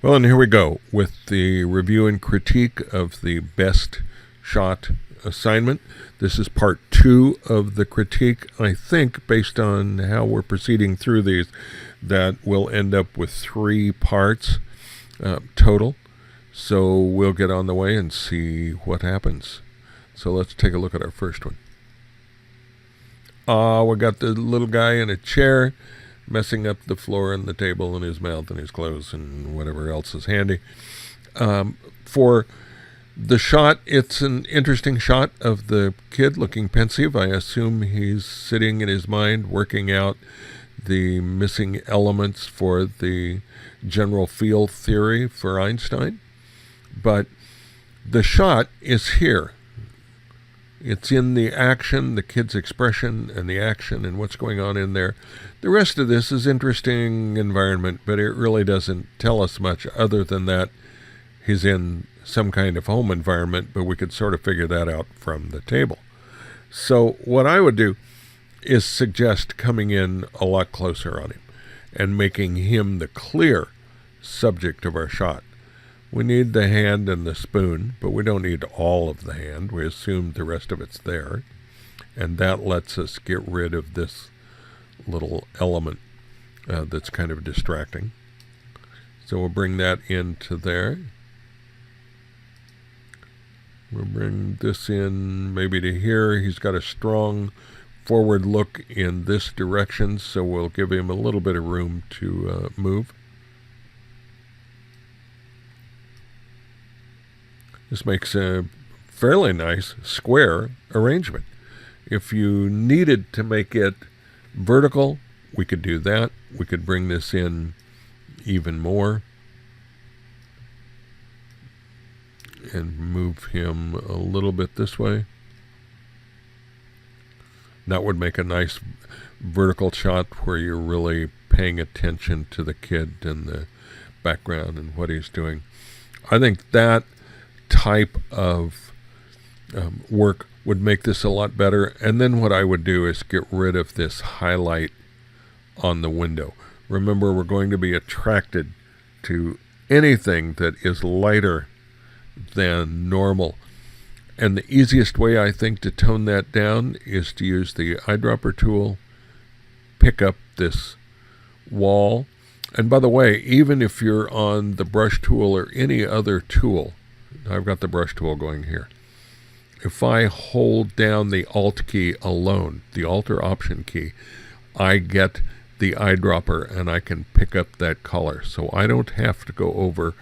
Well, and here we go with the review and critique of the best shot assignment. This is part 2 of the critique. I think, based on how we're proceeding through these, that we'll end up with 3 parts total. So we'll get on the way and see what happens. So let's take a look at our first one. We got the little guy in a chair messing up the floor and the table and his mouth and his clothes and whatever else is handy. For the shot, it's an interesting shot of the kid looking pensive. I assume he's sitting in his mind working out the missing elements for the general field theory for Einstein. But the shot is here. It's in the action, the kid's expression and the action and what's going on in there. The rest of this is interesting environment, but it really doesn't tell us much other than that he's in some kind of home environment, but we could sort of figure that out from the table. So what I would do is suggest coming in a lot closer on him and making him the clear subject of our shot. We need the hand and the spoon, but we don't need all of the hand. We assume the rest of it's there, and that lets us get rid of this little element that's kind of distracting. So we'll bring that into there. We'll bring this in maybe to here. He's got a strong forward look in this direction, so we'll give him a little bit of room to move. This makes a fairly nice square arrangement. If you needed to make it vertical, we could do that. We could bring this in even more and move him a little bit this way. That would make a nice vertical shot where you're really paying attention to the kid and the background and what he's doing. I think that type of work would make this a lot better. And then what I would do is get rid of this highlight on the window. Remember, we're going to be attracted to anything that is lighter than normal. And the easiest way, I think, to tone that down is to use the eyedropper tool, pick up this wall. And by the way, even if you're on the brush tool or any other tool, I've got the brush tool going here. If I hold down the Alt key alone, the Alt or Option key, I get the eyedropper and I can pick up that color. So I don't have to go over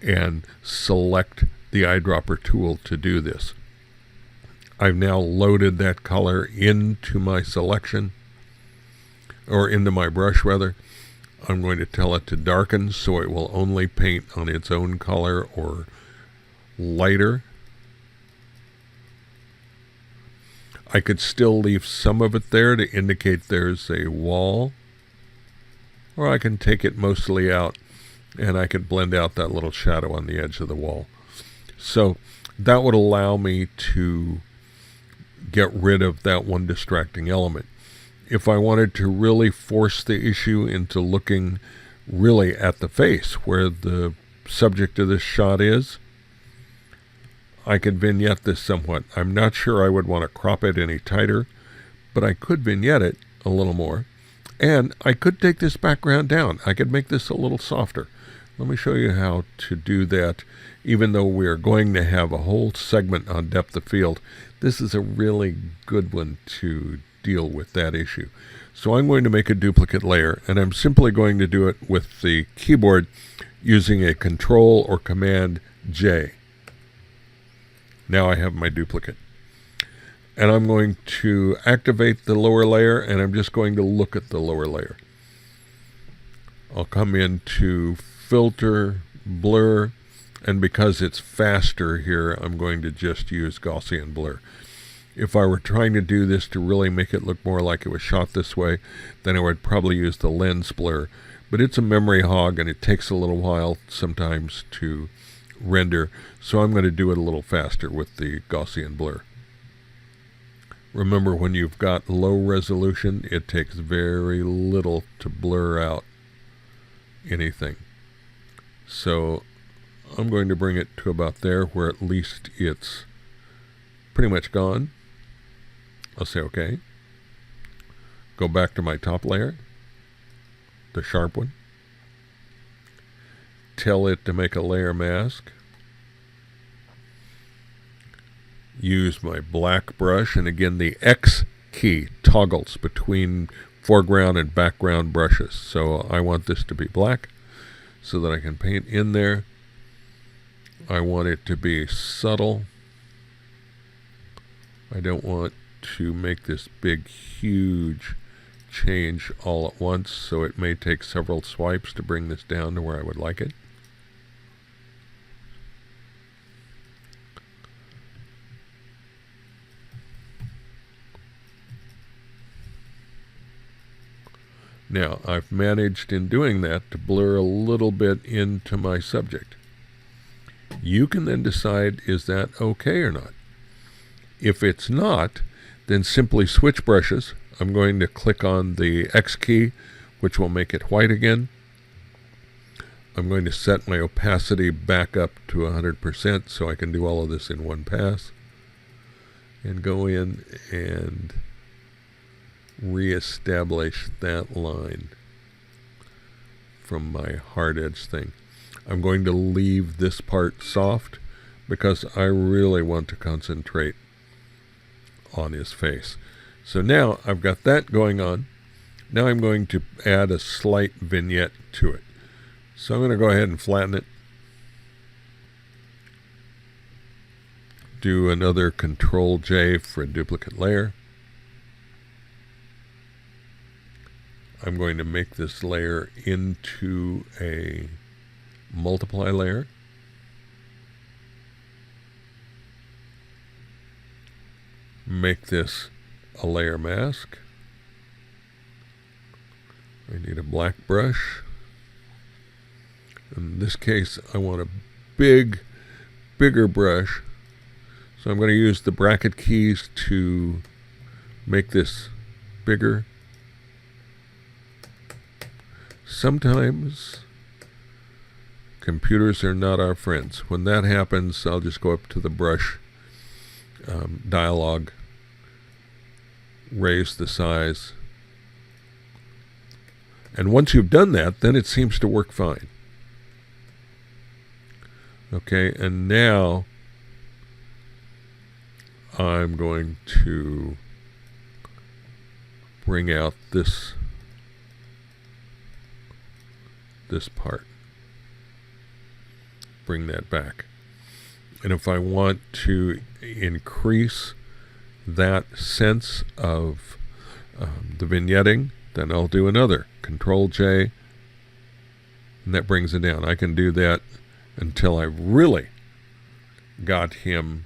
and select the eyedropper tool to do this. I've now loaded that color into my selection, or into my brush rather. I'm going to tell it to darken so it will only paint on its own color or lighter. I could still leave some of it there to indicate there's a wall, or I can take it mostly out and I could blend out that little shadow on the edge of the wall. So that would allow me to get rid of that one distracting element. If I wanted to really force the issue into looking really at the face where the subject of this shot is, I could vignette this somewhat. I'm not sure I would want to crop it any tighter, but I could vignette it a little more. And I could take this background down. I could make this a little softer. Let me show you how to do that. Even though we are going to have a whole segment on depth of field, this is a really good one to deal with that issue. So I'm going to make a duplicate layer, and I'm simply going to do it with the keyboard using a Control or Command J. Now I have my duplicate. And I'm going to activate the lower layer, and I'm just going to look at the lower layer. I'll come into Filter, Blur, and because it's faster here, I'm going to just use Gaussian Blur. If I were trying to do this to really make it look more like it was shot this way, then I would probably use the lens blur. But it's a memory hog, and it takes a little while sometimes to render, so I'm going to do it a little faster with the Gaussian blur. Remember, when you've got low resolution, it takes very little to blur out anything. So I'm going to bring it to about there where at least it's pretty much gone. I'll say okay. Go back to my top layer, the sharp one. Tell it to make a layer mask. Use my black brush, and again the X key toggles between foreground and background brushes. So I want this to be black so that I can paint in there. I want it to be subtle. I don't want to make this big, huge change all at once, so it may take several swipes to bring this down to where I would like it. Now, I've managed in doing that to blur a little bit into my subject. You can then decide, is that okay or not? If it's not, then simply switch brushes. I'm going to click on the X key, which will make it white again. I'm going to set my opacity back up to 100% so I can do all of this in one pass. And go in and reestablish that line from my hard edge thing. I'm going to leave this part soft because I really want to concentrate on his face. So now I've got that going on. Now I'm going to add a slight vignette to it. So I'm going to go ahead and flatten it. Do another Control J for a duplicate layer. I'm going to make this layer into a multiply layer. Make this a layer mask. I need a black brush. In this case, I want a bigger brush. So I'm going to use the bracket keys to make this bigger. Sometimes computers are not our friends. When that happens, I'll just go up to the brush dialog, raise the size. And once you've done that, then it seems to work fine. Okay, and now I'm going to bring out this part. Bring that back. And if I want to increase that sense of the vignetting, then I'll do another Control J, and that brings it down. I can do that until I've really got him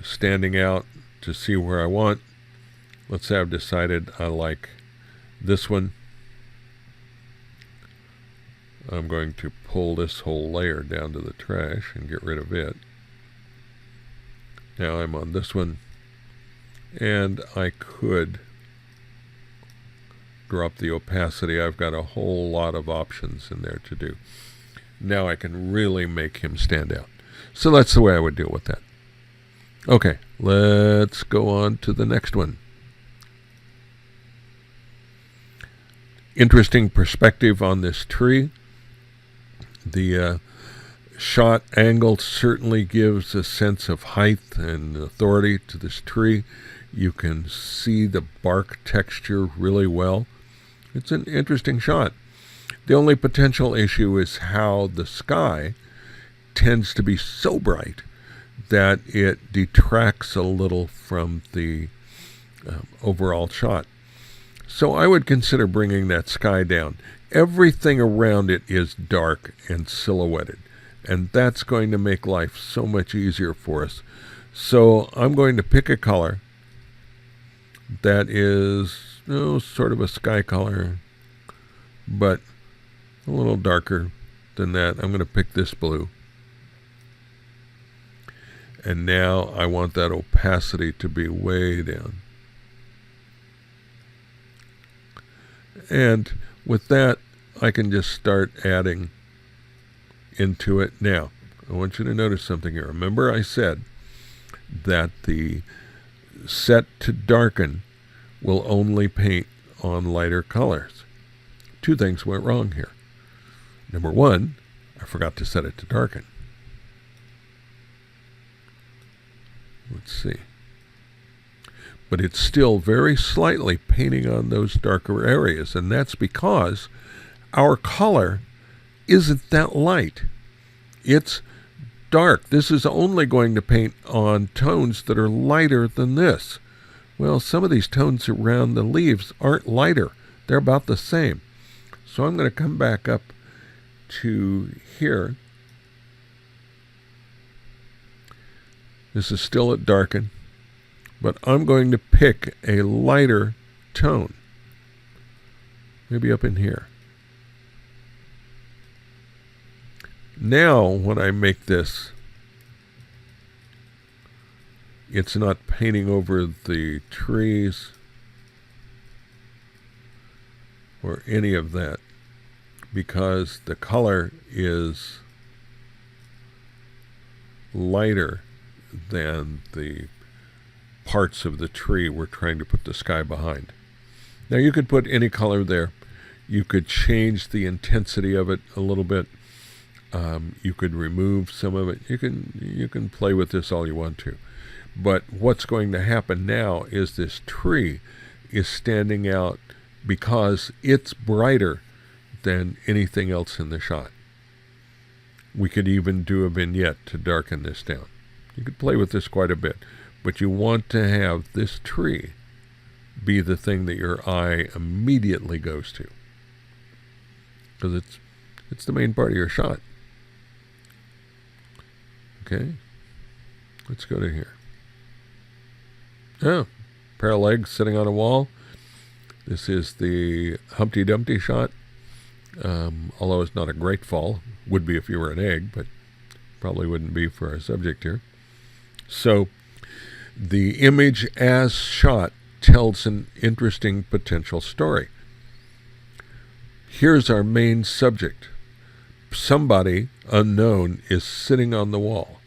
standing out to see where I want. Let's say I've decided I like this one. I'm going to pull this whole layer down to the trash and get rid of it. Now I'm on this one, and I could drop the opacity. I've got a whole lot of options in there to do. Now I can really make him stand out. So that's the way I would deal with that. Okay, let's go on to the next one. Interesting perspective on this tree. The shot angle certainly gives a sense of height and authority to this tree. You can see the bark texture really well. It's an interesting shot. The only potential issue is how the sky tends to be so bright that it detracts a little from the overall shot. So I would consider bringing that sky down. Everything around it is dark and silhouetted, and that's going to make life so much easier for us. So I'm going to pick a color that is sort of a sky color, but a little darker than that. I'm going to pick this blue. And now I want that opacity to be way down. And with that, I can just start adding into it. Now, I want you to notice something here. Remember I said that the set to darken will only paint on lighter colors. Two things went wrong here. Number one, I forgot to set it to darken. Let's see. But it's still very slightly painting on those darker areas, and that's because our color isn't that light. It's dark. This is only going to paint on tones that are lighter than this. Well, some of these tones around the leaves aren't lighter. They're about the same. So I'm going to come back up to here. This is still at darken, but I'm going to pick a lighter tone. Maybe up in here. Now, when I make this, it's not painting over the trees or any of that, because the color is lighter than the parts of the tree we're trying to put the sky behind. Now, you could put any color there. You could change the intensity of it a little bit. You could remove some of it. You can play with this all you want to. But what's going to happen now is this tree is standing out because it's brighter than anything else in the shot. We could even do a vignette to darken this down. You could play with this quite a bit, but you want to have this tree be the thing that your eye immediately goes to, because it's the main part of your shot. Okay, let's go to here. Oh, pair of legs sitting on a wall. This is the Humpty Dumpty shot. Although it's not a great fall. Would be if you were an egg, but probably wouldn't be for our subject here. So the image as shot tells an interesting potential story. Here's our main subject. Somebody unknown is sitting on the wall.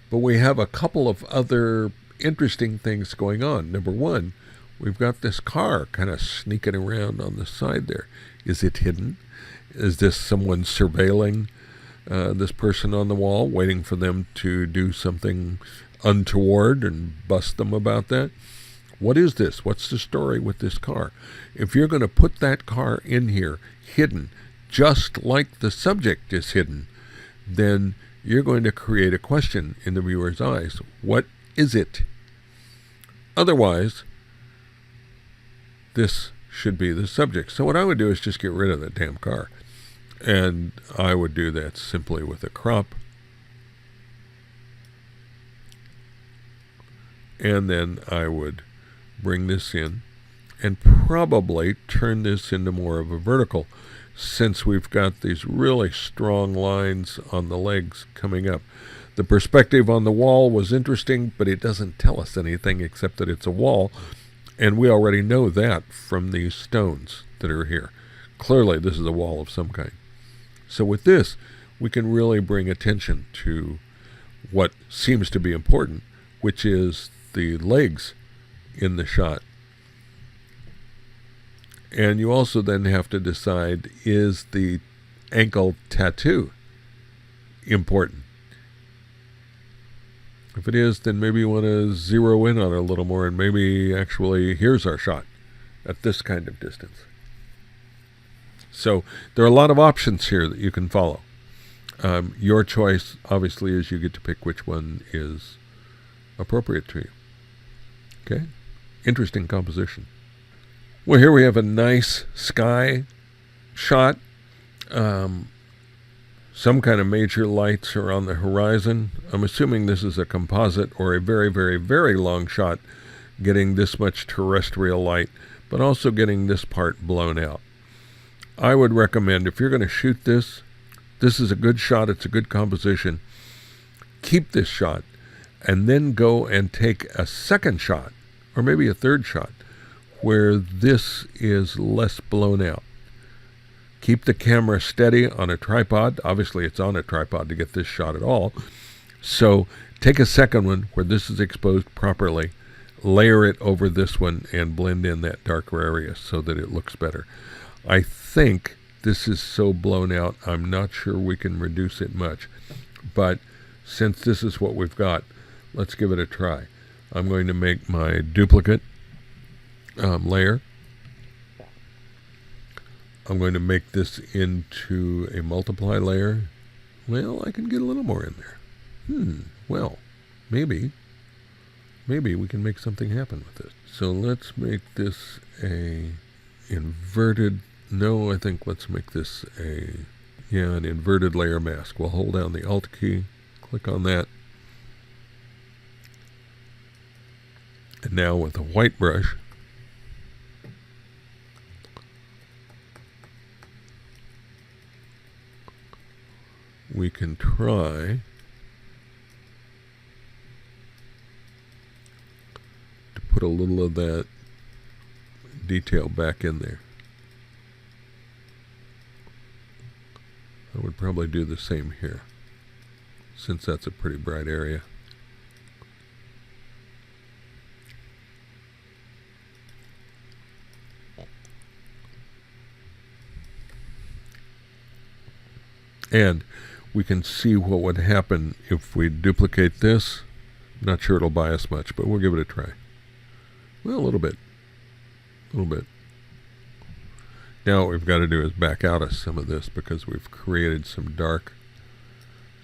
But we have a couple of other interesting things going on. Number one, we've got this car kind of sneaking around on the side there. Is it hidden? Is this someone surveilling this person on the wall, waiting for them to do something untoward and bust them about that? What is this? What's the story with this car? If you're going to put that car in here hidden, just like the subject is hidden, then you're going to create a question in the viewer's eyes. What is it? Otherwise, this should be the subject. So what I would do is just get rid of that damn car. And I would do that simply with a crop. And then I would bring this in and probably turn this into more of a vertical, since we've got these really strong lines on the legs coming up. The perspective on the wall was interesting, but it doesn't tell us anything except that it's a wall, and we already know that from these stones that are here. Clearly, this is a wall of some kind. So with this, we can really bring attention to what seems to be important, which is the legs in the shot. And you also then have to decide, is the ankle tattoo important? If it is, then maybe you want to zero in on it a little more, and maybe actually here's our shot at this kind of distance. So there are a lot of options here that you can follow. Your choice, obviously, is you get to pick which one is appropriate to you. Okay? Interesting composition. Well, here we have a nice sky shot. Some kind of major lights are on the horizon. I'm assuming this is a composite or a very, very, very long shot, getting this much terrestrial light, but also getting this part blown out. I would recommend, if you're going to shoot this, this is a good shot, it's a good composition, keep this shot, and then go and take a second shot, or maybe a third shot, where this is less blown out. Keep the camera steady on a tripod. Obviously, it's on a tripod to get this shot at all. So take a second one where this is exposed properly, layer it over this one, and blend in that darker area so that it looks better. I think this is so blown out, I'm not sure we can reduce it much. But since this is what we've got, let's give it a try. I'm going to make my duplicate layer. I'm going to make this into a multiply layer. Well, I can get a little more in there. Well, maybe we can make something happen with it. So let's make this a inverted, no, I think let's make this an inverted layer mask. We'll hold down the Alt key, click on that. And now with a white brush, we can try to put a little of that detail back in there. I would probably do the same here, since that's a pretty bright area. And we can see what would happen if we duplicate this. Not sure it'll buy us much, but we'll give it a try. Well, a little bit. Now what we've got to do is back out of some of this because we've created some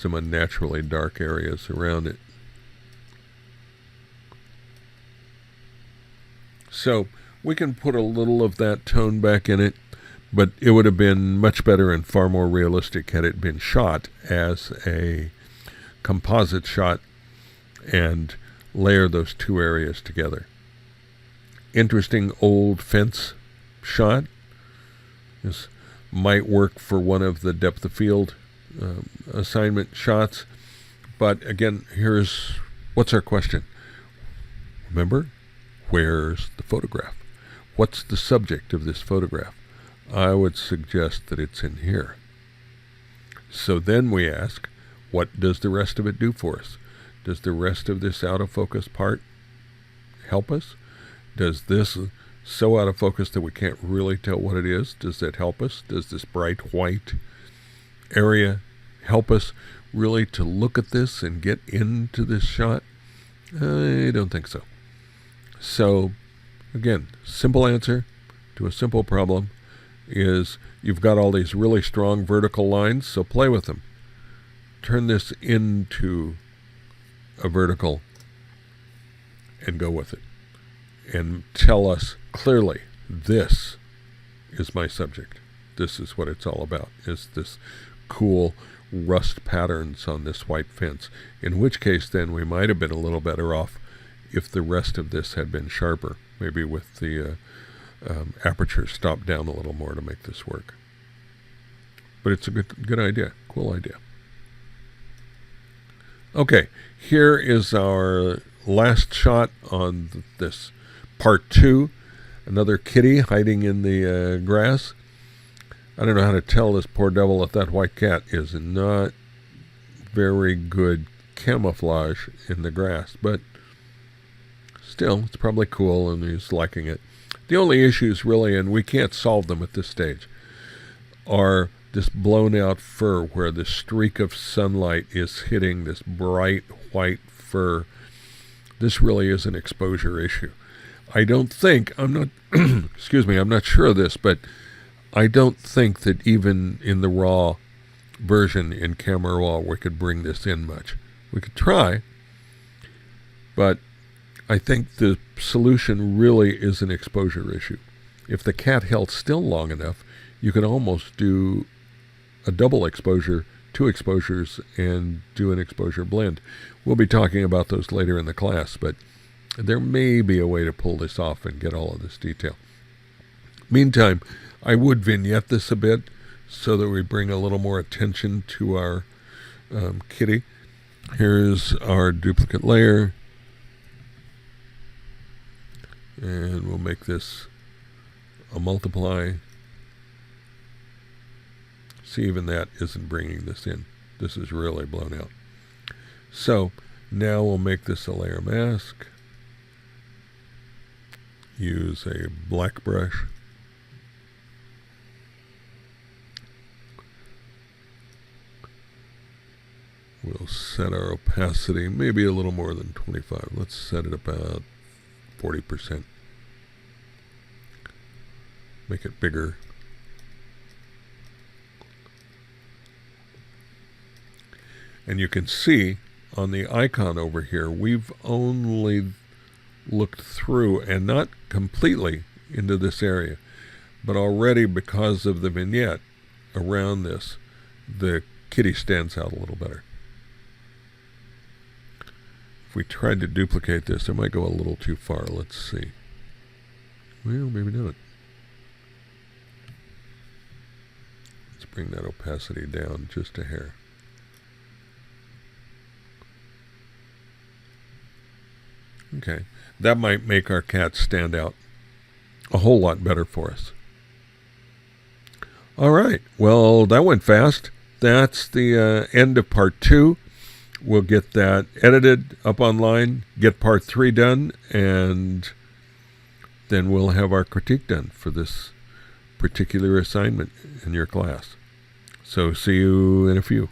unnaturally dark areas around it. So we can put a little of that tone back in it, but it would have been much better and far more realistic had it been shot as a composite shot and layer those two areas together. Interesting old fence shot. This might work for one of the depth of field assignment shots. But again, what's our question? Remember, where's the photograph? What's the subject of this photograph? I would suggest that it's in here. So then we ask, what does the rest of it do for us? Does the rest of this out of focus part help us? Does this so out of focus that we can't really tell what it is, does that help us? Does this bright white area help us really to look at this and get into this shot? I don't think so. So again, simple answer to a simple problem is you've got all these really strong vertical lines, so play with them. Turn this into a vertical and go with it. And tell us clearly, this is my subject. This is what it's all about, is this cool rust patterns on this white fence. In which case, then, we might have been a little better off if the rest of this had been sharper, maybe with the aperture stopped down a little more to make this work. But it's a good idea, cool idea. Okay, here is our last shot on this part 2. Another kitty hiding in the grass. I don't know how to tell this poor devil if that white cat is not very good camouflage in the grass, but still, it's probably cool and he's liking it. The only issues really, and we can't solve them at this stage, are this blown out fur where the streak of sunlight is hitting this bright white fur. This really is an exposure issue. I don't think, I'm not, excuse me, I'm not sure of this, but I don't think that even in the raw version in Camera Raw we could bring this in much. We could try, but I think the solution really is an exposure issue. If the cat held still long enough, you can almost do a double exposure, 2 exposures, and do an exposure blend. We'll be talking about those later in the class, but there may be a way to pull this off and get all of this detail. Meantime, I would vignette this a bit so that we bring a little more attention to our kitty. Here's our duplicate layer. And we'll make this a multiply. See, even that isn't bringing this in. This is really blown out. So now we'll make this a layer mask. Use a black brush. We'll set our opacity maybe a little more than 25. Let's set it about 40%. Make it bigger. And you can see on the icon over here, we've only looked through and not completely into this area, but already because of the vignette around this, the kitty stands out a little better. If we tried to duplicate this, it might go a little too far. Let's see. Well, maybe not. Let's bring that opacity down just a hair. Okay, that might make our cat stand out a whole lot better for us. All right, well, that went fast. That's the end of part 2. We'll get that edited up online, get part 3 done, and then we'll have our critique done for this particular assignment in your class. So see you in a few.